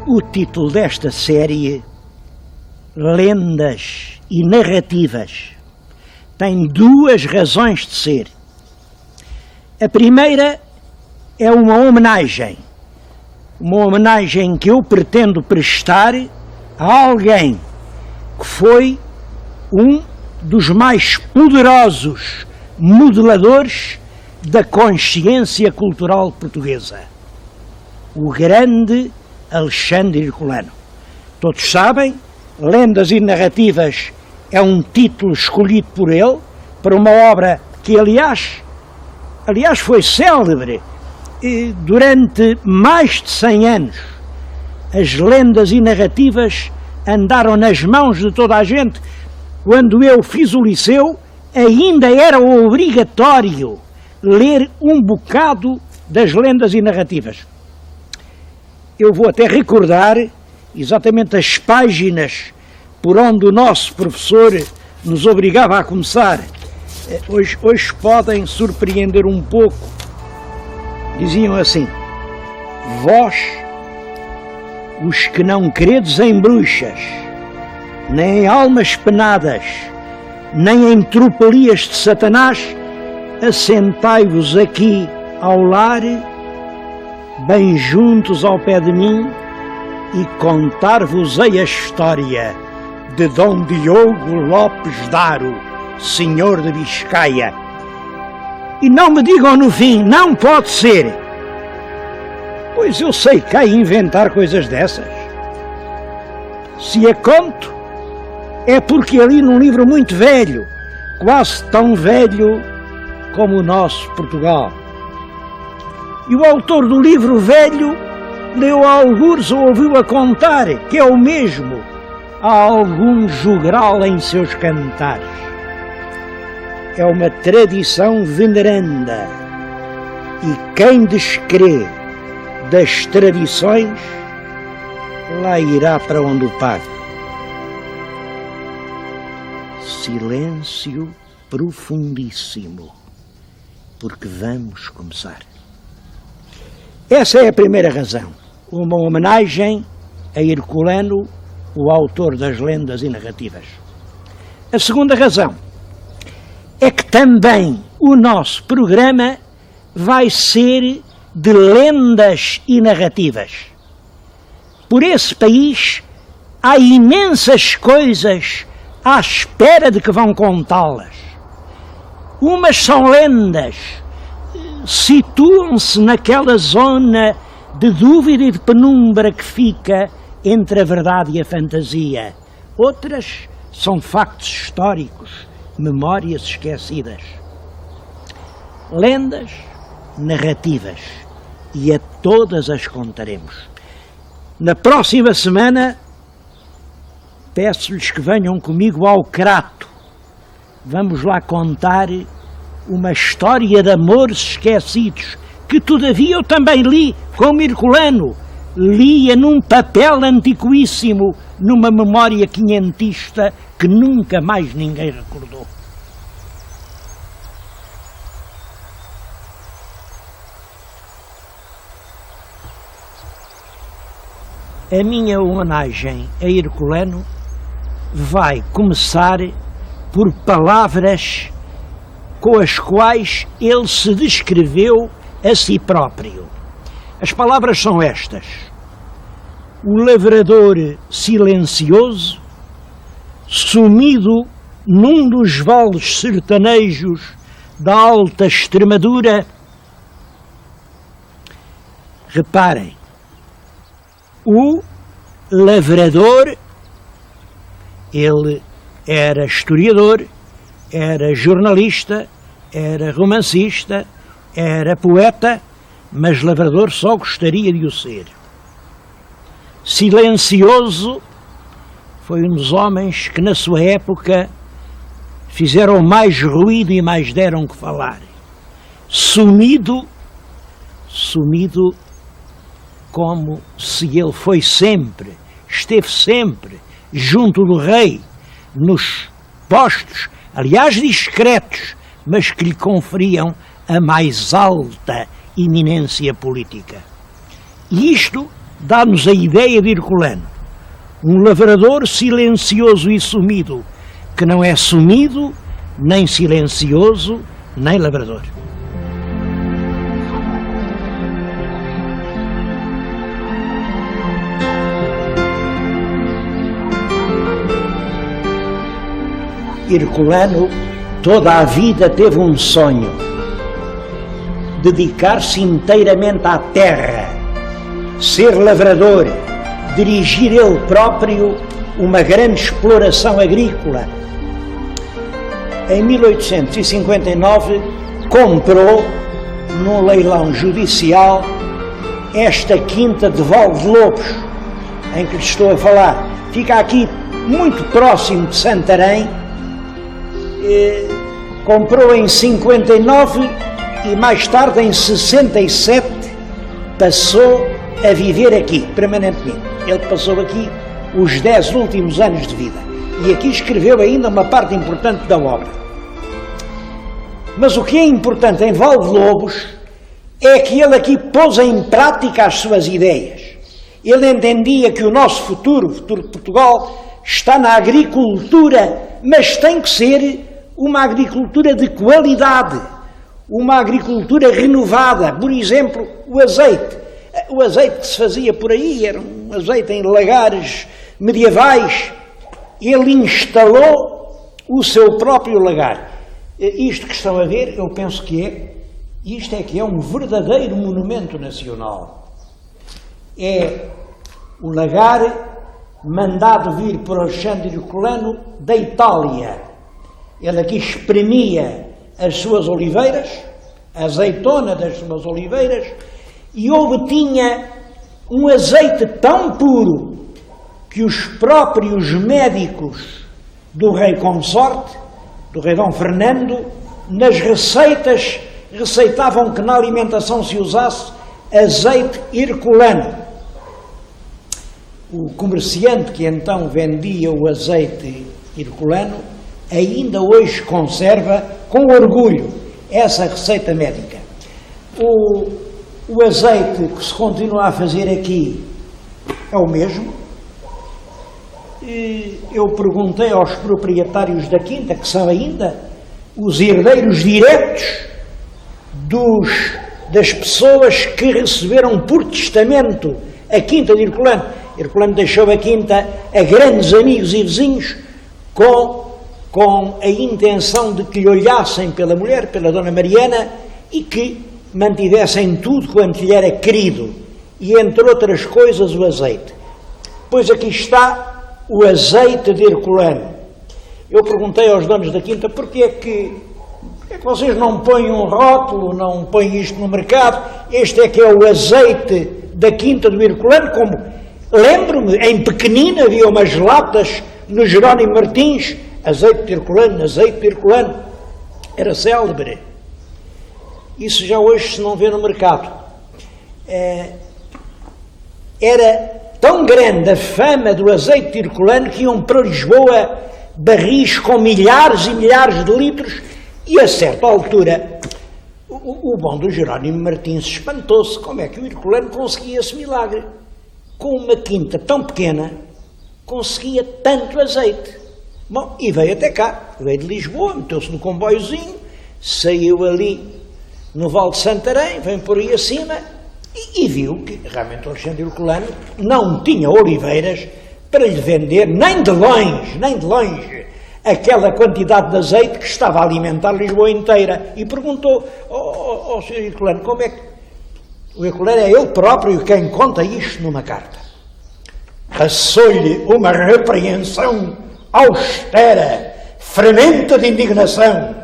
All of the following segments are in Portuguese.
O título desta série, Lendas e Narrativas, tem duas razões de ser. A primeira é uma homenagem que eu pretendo prestar a alguém que foi um dos mais poderosos modeladores da consciência cultural portuguesa, o grande Alexandre Herculano. Todos sabem, Lendas e Narrativas é um título escolhido por ele para uma obra que, aliás, foi célebre durante mais de 100 anos. As lendas e narrativas andaram nas mãos de toda a gente. Quando eu fiz o liceu, ainda era obrigatório ler um bocado das lendas e narrativas. Eu vou até recordar exatamente as páginas por onde o nosso professor nos obrigava a começar. Hoje podem surpreender um pouco. Diziam assim: vós, os que não credes em bruxas, nem em almas penadas, nem em tropelias de Satanás, assentai-vos aqui ao lar, bem juntos ao pé de mim, e contar-vos-ei a história de Dom Diogo Lopes Daro, senhor de Biscaia. E não me digam no fim, não pode ser, pois eu sei cá inventar coisas dessas. Se a conto, é porque ali num livro muito velho, quase tão velho como o nosso Portugal. E o autor do livro velho leu a algures ou ouviu-a contar, que é o mesmo, a algum jogral em seus cantares. É uma tradição veneranda, e quem descrê das tradições, lá irá para onde o paga. Silêncio profundíssimo, porque vamos começar. Essa é a primeira razão, uma homenagem a Herculano, o autor das lendas e narrativas. A segunda razão é que também o nosso programa vai ser de lendas e narrativas. Por esse país há imensas coisas à espera de que vão contá-las. Umas são lendas, situam-se naquela zona de dúvida e de penumbra que fica entre a verdade e a fantasia. Outras são factos históricos, memórias esquecidas. Lendas, narrativas, e a todas as contaremos. Na próxima semana, peço-lhes que venham comigo ao Crato. Vamos lá contar uma história de amores esquecidos, que todavia eu também li, como Herculano, lia num papel antiquíssimo, numa memória quinhentista que nunca mais ninguém recordou. A minha homenagem a Herculano vai começar por palavras com as quais ele se descreveu a si próprio. As palavras são estas: o lavrador silencioso, sumido num dos vales sertanejos da alta Extremadura. Reparem, o lavrador, ele era historiador, era jornalista, era romancista, era poeta, mas lavrador só gostaria de o ser. Silencioso, foi um dos homens que na sua época fizeram mais ruído e mais deram que falar. Sumido como se ele foi sempre, esteve sempre junto do rei, nos postos, aliás discretos, mas que lhe conferiam a mais alta eminência política. E isto dá-nos a ideia de Herculano, um lavrador silencioso e sumido, que não é sumido, nem silencioso, nem lavrador. Herculano toda a vida teve um sonho: dedicar-se inteiramente à terra, ser lavrador, dirigir ele próprio uma grande exploração agrícola. Em 1859 comprou, num leilão judicial, esta quinta de Valdelobos, em que lhe estou a falar. Fica aqui muito próximo de Santarém. Comprou em 59 e mais tarde, em 67, passou a viver aqui permanentemente. Ele passou aqui os 10 últimos anos de vida e aqui escreveu ainda uma parte importante da obra. Mas o que é importante em Valdelobos é que ele aqui pôs em prática as suas ideias. Ele entendia que o nosso futuro, o futuro de Portugal, está na agricultura, mas tem que ser uma agricultura de qualidade, uma agricultura renovada. Por exemplo, o azeite. O azeite que se fazia por aí era um azeite em lagares medievais. Ele instalou o seu próprio lagar. Isto que estão a ver, eu penso isto é que é um verdadeiro monumento nacional. É o lagar mandado vir por Alexandre Herculano da Itália. Ele aqui espremia as suas oliveiras, a azeitona das suas oliveiras, e obtinha um azeite tão puro que os próprios médicos do rei consorte, do rei Dom Fernando, nas receitas receitavam que na alimentação se usasse azeite herculano. O comerciante que então vendia o azeite herculano ainda hoje conserva com orgulho essa receita médica. O azeite que se continua a fazer aqui é o mesmo. Eu perguntei aos proprietários da quinta, que são ainda os herdeiros diretos das pessoas que receberam por testamento a quinta de Herculano. Herculano deixou a quinta a grandes amigos e vizinhos com a intenção de que lhe olhassem pela mulher, pela Dona Mariana, e que mantivessem tudo quanto lhe era querido, e entre outras coisas o azeite. Pois aqui está o azeite de Herculano. Eu perguntei aos donos da quinta porque é que vocês não põem um rótulo, não põem isto no mercado. Este é que é o azeite da quinta do Herculano. Como lembro-me, em pequenina havia umas latas no Jerónimo Martins, azeite de Herculano, era célebre. Isso já hoje se não vê no mercado. Era tão grande a fama do azeite de Herculano que iam para Lisboa barris com milhares e milhares de litros, e a certa altura o bom do Jerónimo Martins espantou-se. Como é que o Herculano conseguia esse milagre? Com uma quinta tão pequena conseguia tanto azeite. Bom, e veio até cá, veio de Lisboa, meteu-se no comboiozinho, saiu ali no Vale de Santarém, vem por aí acima e viu que realmente o Alexandre Herculano não tinha oliveiras para lhe vender, nem de longe, aquela quantidade de azeite que estava a alimentar Lisboa inteira. E perguntou ao Sr. Herculano, como é que... O Herculano é ele próprio quem conta isto numa carta. Passou-lhe uma repreensão austera, fermenta de indignação.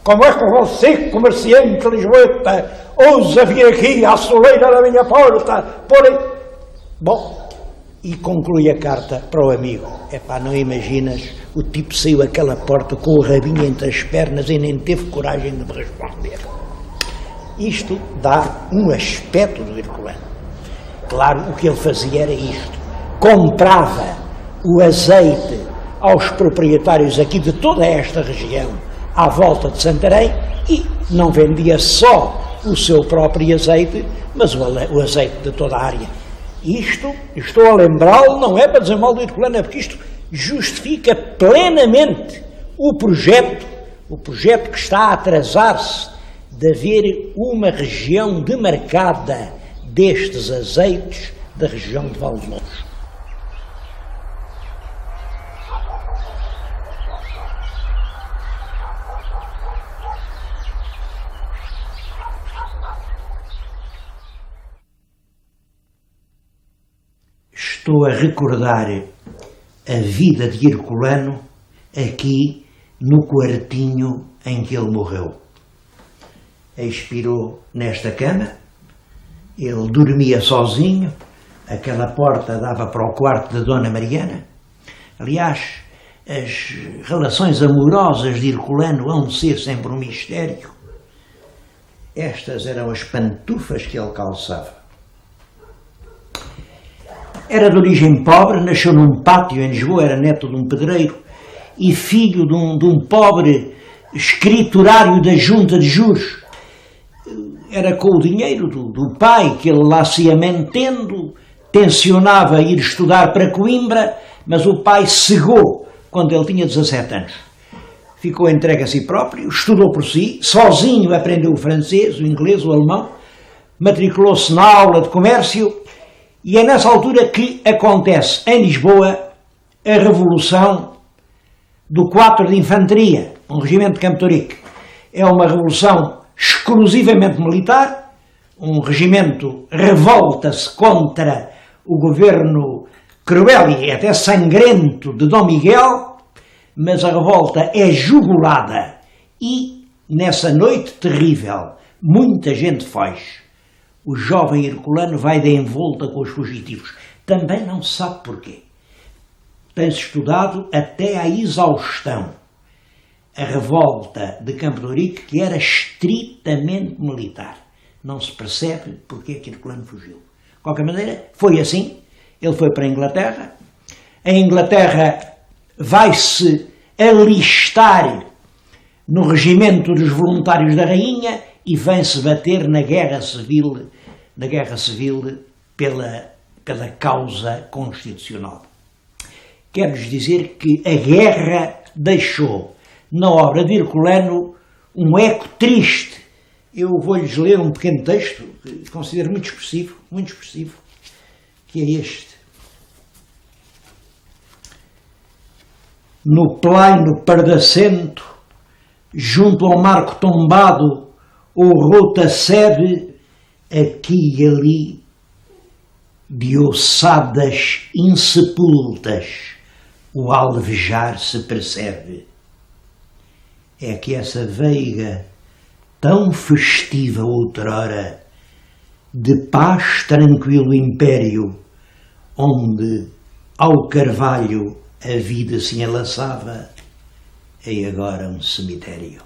Como é que você, comerciante lisboeta, ousa vir aqui à soleira da minha porta? Bom, e conclui a carta para o amigo. Epá, não imaginas, o tipo saiu àquela porta com o rabinho entre as pernas e nem teve coragem de me responder. Isto dá um aspecto do Herculano. Claro, o que ele fazia era isto. Comprava o azeite aos proprietários aqui de toda esta região, à volta de Santarém, e não vendia só o seu próprio azeite, mas o azeite de toda a área. Isto, estou a lembrá-lo, não é para dizer mal do Herculano, é porque isto justifica plenamente o projeto que está a atrasar-se de haver uma região demarcada destes azeites da região de Valdelouros. Estou a recordar a vida de Herculano aqui no quartinho em que ele morreu. Expirou nesta cama, ele dormia sozinho, aquela porta dava para o quarto da Dona Mariana. Aliás, as relações amorosas de Herculano hão de ser sempre um mistério. Estas eram as pantufas que ele calçava. Era de origem pobre, nasceu num pátio em Lisboa, era neto de um pedreiro e filho de um pobre escriturário da Junta de Juros. Era com o dinheiro do pai que ele lá se ia mantendo, tencionava ir estudar para Coimbra, mas o pai cegou quando ele tinha 17 anos. Ficou entregue a si próprio, estudou por si, sozinho aprendeu o francês, o inglês, o alemão, matriculou-se na aula de comércio. E é nessa altura que acontece em Lisboa a Revolução do 4 de Infantaria, um regimento de Campo de Ourique. É uma revolução exclusivamente militar, um regimento revolta-se contra o governo cruel e até sangrento de Dom Miguel, mas a revolta é jugulada e, nessa noite terrível, muita gente foge. O jovem Herculano vai de envolta com os fugitivos. Também não se sabe porquê. Tem-se estudado até à exaustão a revolta de Campo de Ourique, que era estritamente militar. Não se percebe porque é que Herculano fugiu. De qualquer maneira, foi assim. Ele foi para a Inglaterra. Em Inglaterra vai-se alistar no regimento dos voluntários da Rainha e vem-se bater na guerra civil pela causa constitucional. Quero-lhes dizer que a guerra deixou na obra de Herculano um eco triste. Eu vou-lhes ler um pequeno texto que considero muito expressivo, que é este. No plaino pardacento, junto ao marco tombado, o rota sebe aqui e ali de ossadas insepultas, o alvejar se percebe. É que essa veiga tão festiva outrora, de paz tranquilo império, onde ao carvalho a vida se enlaçava, é agora um cemitério.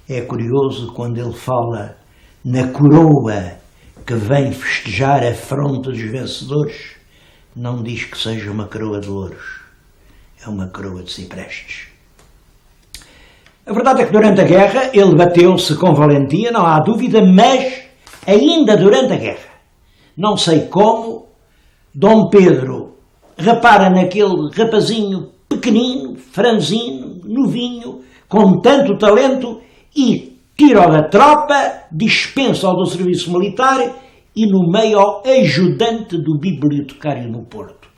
É curioso quando ele fala na coroa que vem festejar a afronta dos vencedores, não diz que seja uma coroa de louros, é uma coroa de ciprestes. A verdade é que durante a guerra ele bateu-se com valentia, não há dúvida, mas ainda durante a guerra, não sei como, Dom Pedro repara naquele rapazinho pequenino, franzino, novinho, com tanto talento e tira-o da tropa, dispensa-o do serviço militar e nomeia ao ajudante do bibliotecário no Porto.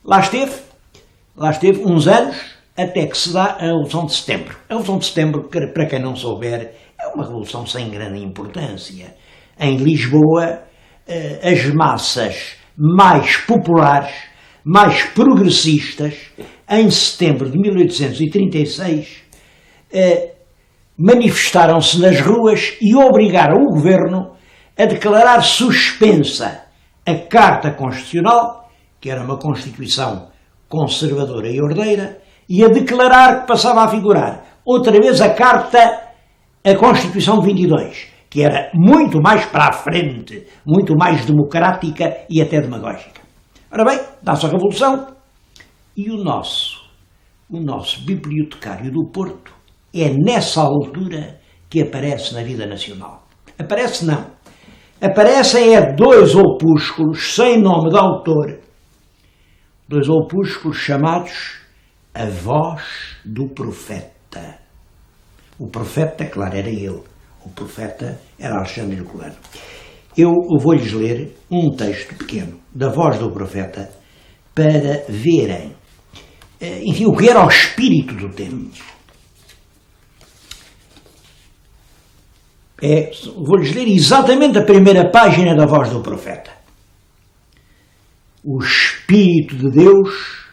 Lá esteve uns anos, até que se dá a Revolução de Setembro. A Revolução de Setembro, para quem não souber, é uma revolução sem grande importância. Em Lisboa, as massas mais populares, mais progressistas, em setembro de 1836, manifestaram-se nas ruas e obrigaram o governo a declarar suspensa a Carta Constitucional, que era uma Constituição conservadora e ordeira, e a declarar que passava a figurar outra vez a Constituição de 22, que era muito mais para a frente, muito mais democrática e até demagógica. Ora bem, dá-se a Revolução e o nosso bibliotecário do Porto é nessa altura que aparece na vida nacional. Aparece não. aparecem dois opúsculos sem nome de autor, dois opúsculos chamados A Voz do Profeta. O profeta, claro, era ele. O profeta era Alexandre Herculano. Eu vou-lhes ler um texto pequeno da Voz do Profeta para verem, enfim, o que era o espírito do tempo. Vou-lhes ler exatamente a primeira página da Voz do Profeta. O Espírito de Deus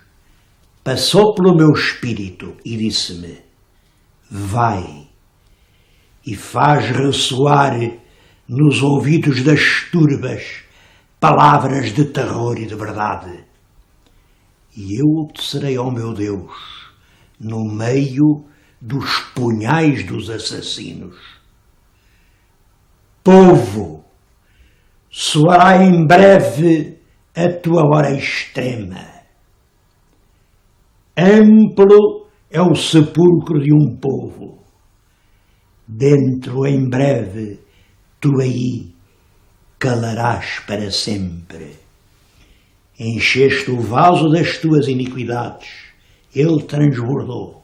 passou pelo meu espírito e disse-me: vai e faz ressoar nos ouvidos das turbas palavras de terror e de verdade. E eu obedecerei ao meu Deus no meio dos punhais dos assassinos. Povo, soará em breve a tua hora extrema. Amplo é o sepulcro de um povo. Dentro, em breve, tu aí calarás para sempre. Encheste o vaso das tuas iniquidades, ele transbordou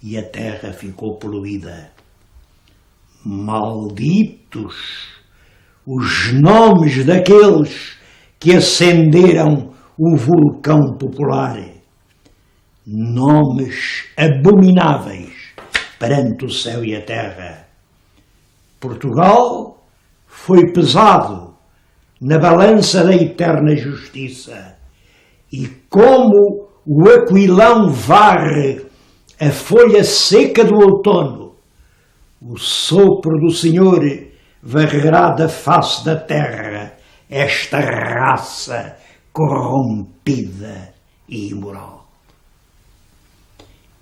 e a terra ficou poluída. Malditos os nomes daqueles que acenderam o vulcão popular, nomes abomináveis perante o céu e a terra. Portugal foi pesado na balança da eterna justiça, e como o aquilão varre a folha seca do outono, o sopro do Senhor varrerá da face da terra esta raça corrompida e imoral.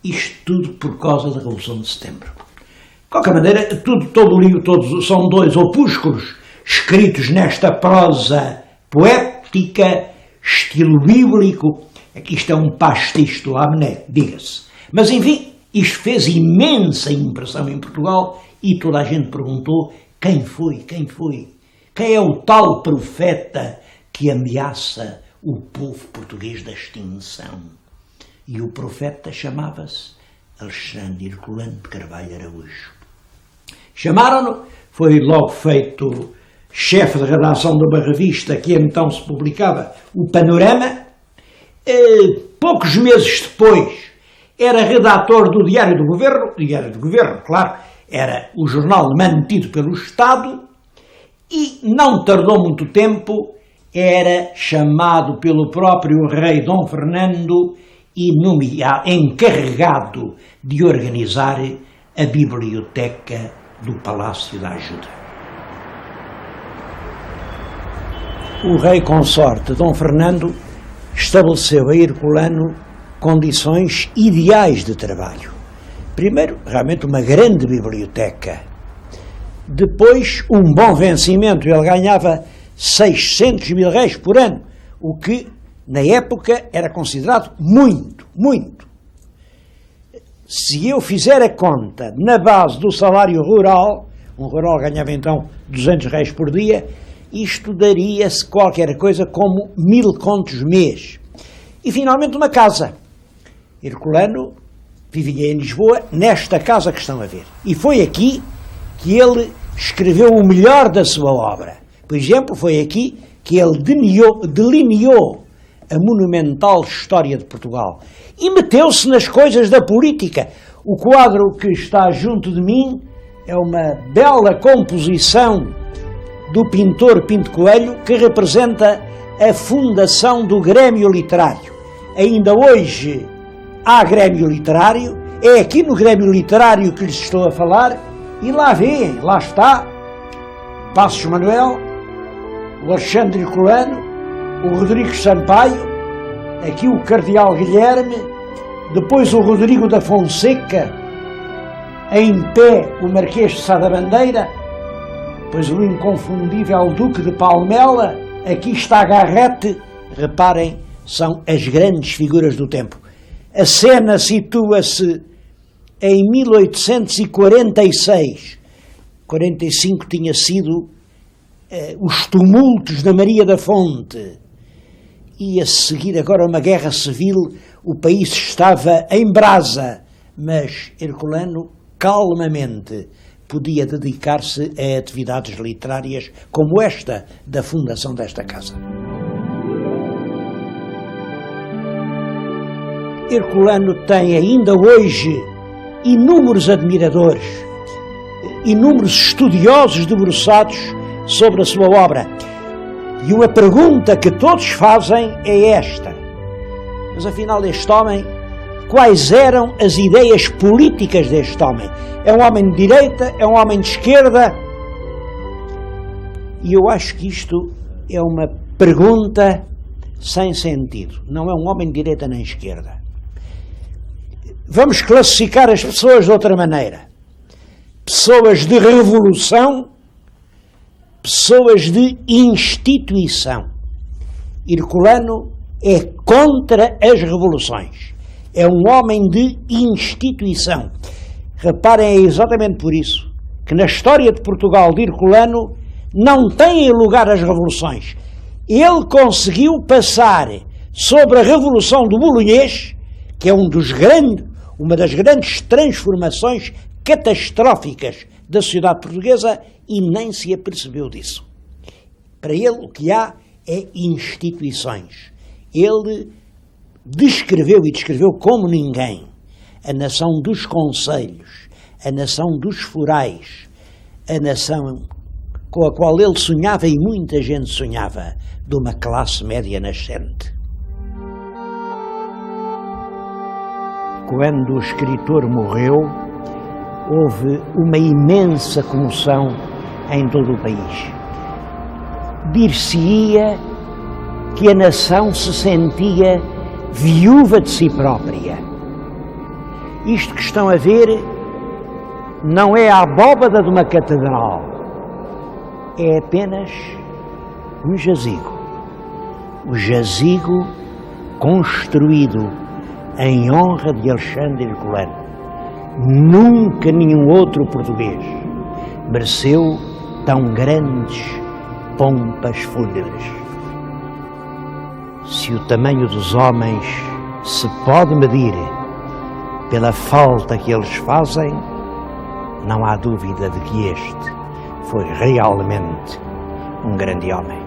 Isto tudo por causa da Revolução de Setembro. De qualquer maneira, todo o livro, todos são dois opúsculos escritos nesta prosa poética, estilo bíblico. Isto é um pastiche do Lamennais, diga-se. Mas, enfim, isto fez imensa impressão em Portugal e toda a gente perguntou quem foi? Quem é o tal profeta que ameaça o povo português da extinção? E o profeta chamava-se Alexandre Herculano de Carvalho Araújo. Chamaram-no, foi logo feito chefe de redação de uma revista que então se publicava, o Panorama. Poucos meses depois era redator do Diário do Governo, claro, era o jornal mantido pelo Estado, e não tardou muito tempo, era chamado pelo próprio rei Dom Fernando e encarregado de organizar a biblioteca do Palácio da Ajuda. O rei consorte Dom Fernando estabeleceu a Herculano condições ideais de trabalho. Primeiro, realmente uma grande biblioteca. Depois, um bom vencimento. Ele ganhava 600 mil réis por ano, o que, na época, era considerado muito. Se eu fizer a conta na base do salário rural, um rural ganhava então 200 réis por dia, isto daria-se qualquer coisa como 1000 contos mês. E finalmente uma casa. Herculano vivia em Lisboa, nesta casa que estão a ver. E foi aqui que ele escreveu o melhor da sua obra. Por exemplo, foi aqui que ele delineou a monumental história de Portugal e meteu-se nas coisas da política. O quadro que está junto de mim é uma bela composição do pintor Pinto Coelho, que representa a fundação do Grêmio Literário. Ainda hoje há Grêmio Literário, é aqui no Grêmio Literário que lhes estou a falar, e lá veem, lá está Passos Manuel, o Alexandre Herculano, o Rodrigues Sampaio, aqui o Cardeal Guilherme, depois o Rodrigo da Fonseca, em pé o Marquês de Sá da Bandeira, depois o inconfundível Duque de Palmela, aqui está Garrete. Reparem, são as grandes figuras do tempo. A cena situa-se em 1846. 45 tinha sido os tumultos da Maria da Fonte e a seguir agora uma guerra civil, o país estava em brasa, mas Herculano calmamente podia dedicar-se a atividades literárias como esta da fundação desta casa. Herculano tem ainda hoje inúmeros admiradores, inúmeros estudiosos debruçados sobre a sua obra. E uma pergunta que todos fazem é esta: mas afinal este homem, quais eram as ideias políticas deste homem? É um homem de direita? É um homem de esquerda? E eu acho que isto é uma pergunta sem sentido. Não é um homem de direita nem esquerda. Vamos classificar as pessoas de outra maneira. Pessoas de revolução, pessoas de instituição. Herculano é contra as revoluções. É um homem de instituição. Reparem, é exatamente por isso que na história de Portugal de Herculano não têm lugar as revoluções. Ele conseguiu passar sobre a Revolução do Bolonhês, que é uma das grandes transformações catastróficas da sociedade portuguesa, e nem se apercebeu disso. Para ele o que há é instituições. Ele descreveu como ninguém a nação dos conselhos, a nação dos forais, a nação com a qual ele sonhava e muita gente sonhava, de uma classe média nascente. Quando o escritor morreu, houve uma imensa comoção em todo o país. Dir-se-ia que a nação se sentia viúva de si própria. Isto que estão a ver não é a abóbada de uma catedral, é apenas um jazigo. O jazigo construído em honra de Alexandre Herculano. Nunca nenhum outro português mereceu tão grandes pompas fúnebres. Se o tamanho dos homens se pode medir pela falta que eles fazem, não há dúvida de que este foi realmente um grande homem.